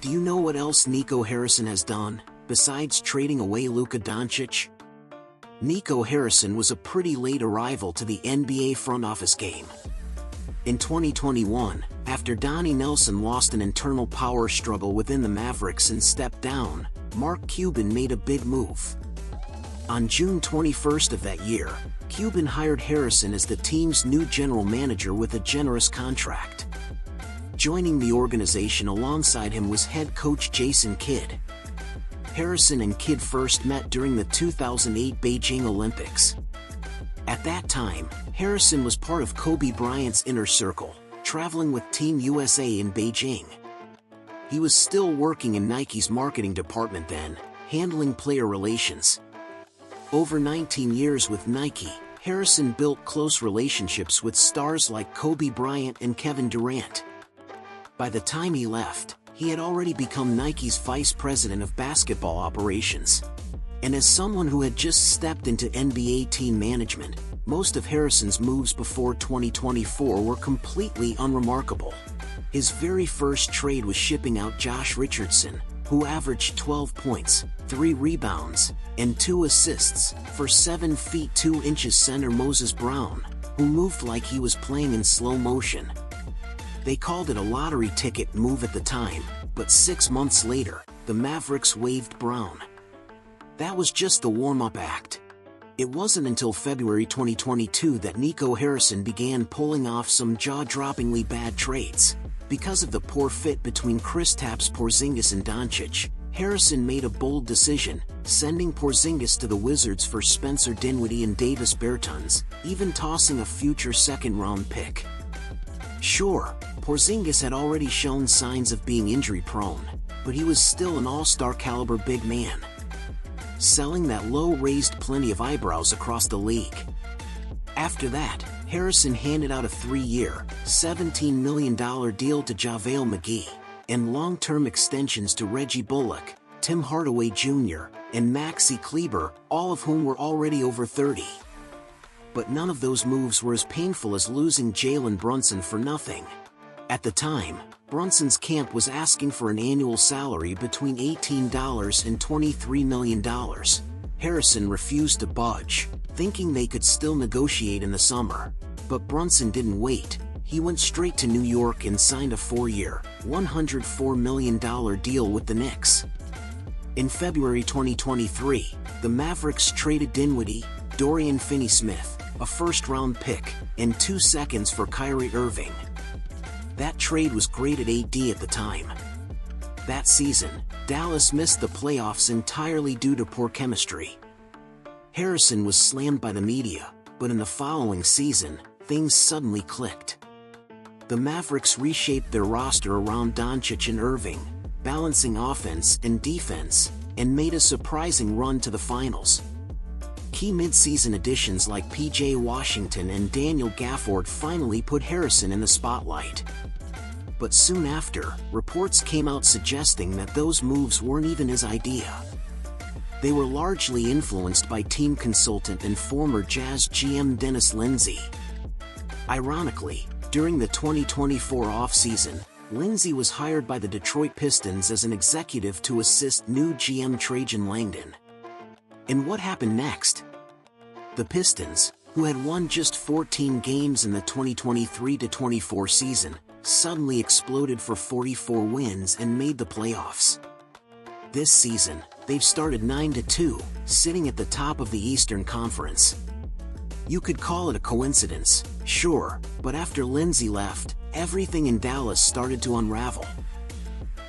Do you know what else Nico Harrison has done, besides trading away Luka Doncic? Nico Harrison was a pretty late arrival to the NBA front office game. In 2021, after Donnie Nelson lost an internal power struggle within the Mavericks and stepped down, Mark Cuban made a big move. On June 21st of that year, Cuban hired Harrison as the team's new general manager with a generous contract. Joining the organization alongside him was head coach Jason Kidd. Harrison and Kidd first met during the 2008 Beijing Olympics. At that time, Harrison was part of Kobe Bryant's inner circle, traveling with Team USA in Beijing. He was still working in Nike's marketing department then, handling player relations. Over 19 years with Nike, Harrison built close relationships with stars like Kobe Bryant and Kevin Durant. By the time he left, he had already become Nike's vice president of basketball operations. And as someone who had just stepped into NBA team management, most of Harrison's moves before 2024 were completely unremarkable. His very first trade was shipping out Josh Richardson, who averaged 12 points, 3 rebounds, and 2 assists, for 7 feet 2 inches center Moses Brown, who moved like he was playing in slow motion. They called it a lottery ticket move at the time, but 6 months later, the Mavericks waived Brown. That was just the warm-up act. It wasn't until February 2022 that Nico Harrison began pulling off some jaw-droppingly bad trades. Because of the poor fit between Kristaps Porzingis and Doncic, Harrison made a bold decision, sending Porzingis to the Wizards for Spencer Dinwiddie and Davis Bertans, even tossing a future second-round pick. Sure, Porzingis had already shown signs of being injury-prone, but he was still an all-star caliber big man. Selling that low raised plenty of eyebrows across the league. After that, Harrison handed out a 3-year, $17 million deal to JaVale McGee, and long-term extensions to Reggie Bullock, Tim Hardaway Jr., and Maxi Kleber, all of whom were already over 30. But none of those moves were as painful as losing Jalen Brunson for nothing. At the time, Brunson's camp was asking for an annual salary between $18 and $23 million. Harrison refused to budge, thinking they could still negotiate in the summer. But Brunson didn't wait. He went straight to New York and signed a 4-year, $104 million deal with the Knicks. In February 2023, the Mavericks traded Dinwiddie, Dorian Finney-Smith, a first-round pick, and 2 seconds for Kyrie Irving. That trade was great at AD at the time. That season, Dallas missed the playoffs entirely due to poor chemistry. Harrison was slammed by the media, but in the following season, things suddenly clicked. The Mavericks reshaped their roster around Doncic and Irving, balancing offense and defense, and made a surprising run to the finals. Key mid-season additions like P.J. Washington and Daniel Gafford finally put Harrison in the spotlight. But soon after, reports came out suggesting that those moves weren't even his idea. They were largely influenced by team consultant and former Jazz GM Dennis Lindsey. Ironically, during the 2024 offseason, Lindsey was hired by the Detroit Pistons as an executive to assist new GM Trajan Langdon. And what happened next? The Pistons, who had won just 14 games in the 2023-24 season, suddenly exploded for 44 wins and made the playoffs. This season, they've started 9-2, sitting at the top of the Eastern Conference. You could call it a coincidence, sure, but after Lindsey left, everything in Dallas started to unravel.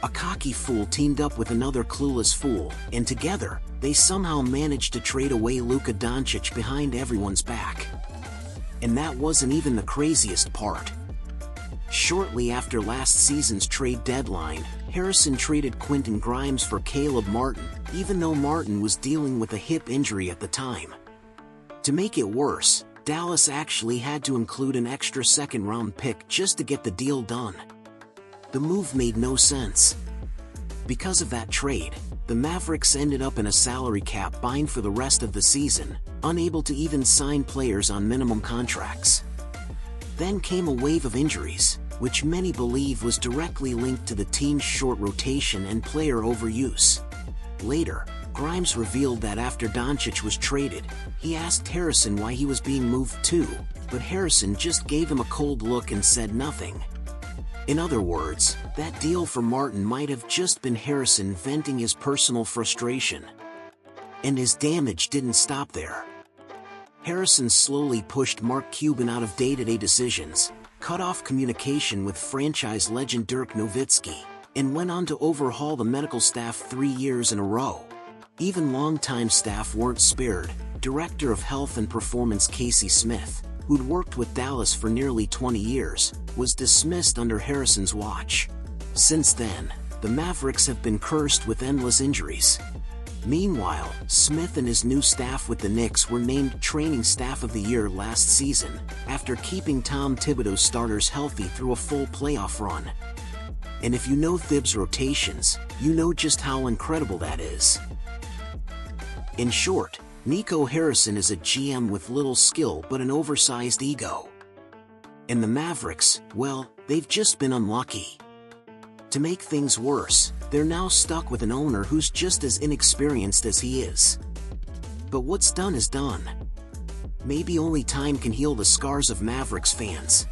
A cocky fool teamed up with another clueless fool, and together, they somehow managed to trade away Luka Doncic behind everyone's back. And that wasn't even the craziest part. Shortly after last season's trade deadline, Harrison traded Quentin Grimes for Caleb Martin, even though Martin was dealing with a hip injury at the time. To make it worse, Dallas actually had to include an extra second-round pick just to get the deal done. The move made no sense. Because of that trade, the Mavericks ended up in a salary cap bind for the rest of the season, unable to even sign players on minimum contracts. Then came a wave of injuries, which many believe was directly linked to the team's short rotation and player overuse. Later, Grimes revealed that after Doncic was traded, he asked Harrison why he was being moved too, but Harrison just gave him a cold look and said nothing. In other words, that deal for Martin might have just been Harrison venting his personal frustration. And his damage didn't stop there. Harrison slowly pushed Mark Cuban out of day-to-day decisions, cut off communication with franchise legend Dirk Nowitzki, and went on to overhaul the medical staff 3 years in a row. Even longtime staff weren't spared. Director of Health and Performance Casey Smith, who'd worked with Dallas for nearly 20 years, was dismissed under Harrison's watch. Since then, the Mavericks have been cursed with endless injuries. Meanwhile, Smith and his new staff with the Knicks were named Training Staff of the Year last season, after keeping Tom Thibodeau's starters healthy through a full playoff run. And if you know Thibs' rotations, you know just how incredible that is. In short, Nico Harrison is a GM with little skill but an oversized ego. And the Mavericks, well, they've just been unlucky. To make things worse, they're now stuck with an owner who's just as inexperienced as he is. But what's done is done. Maybe only time can heal the scars of Mavericks fans.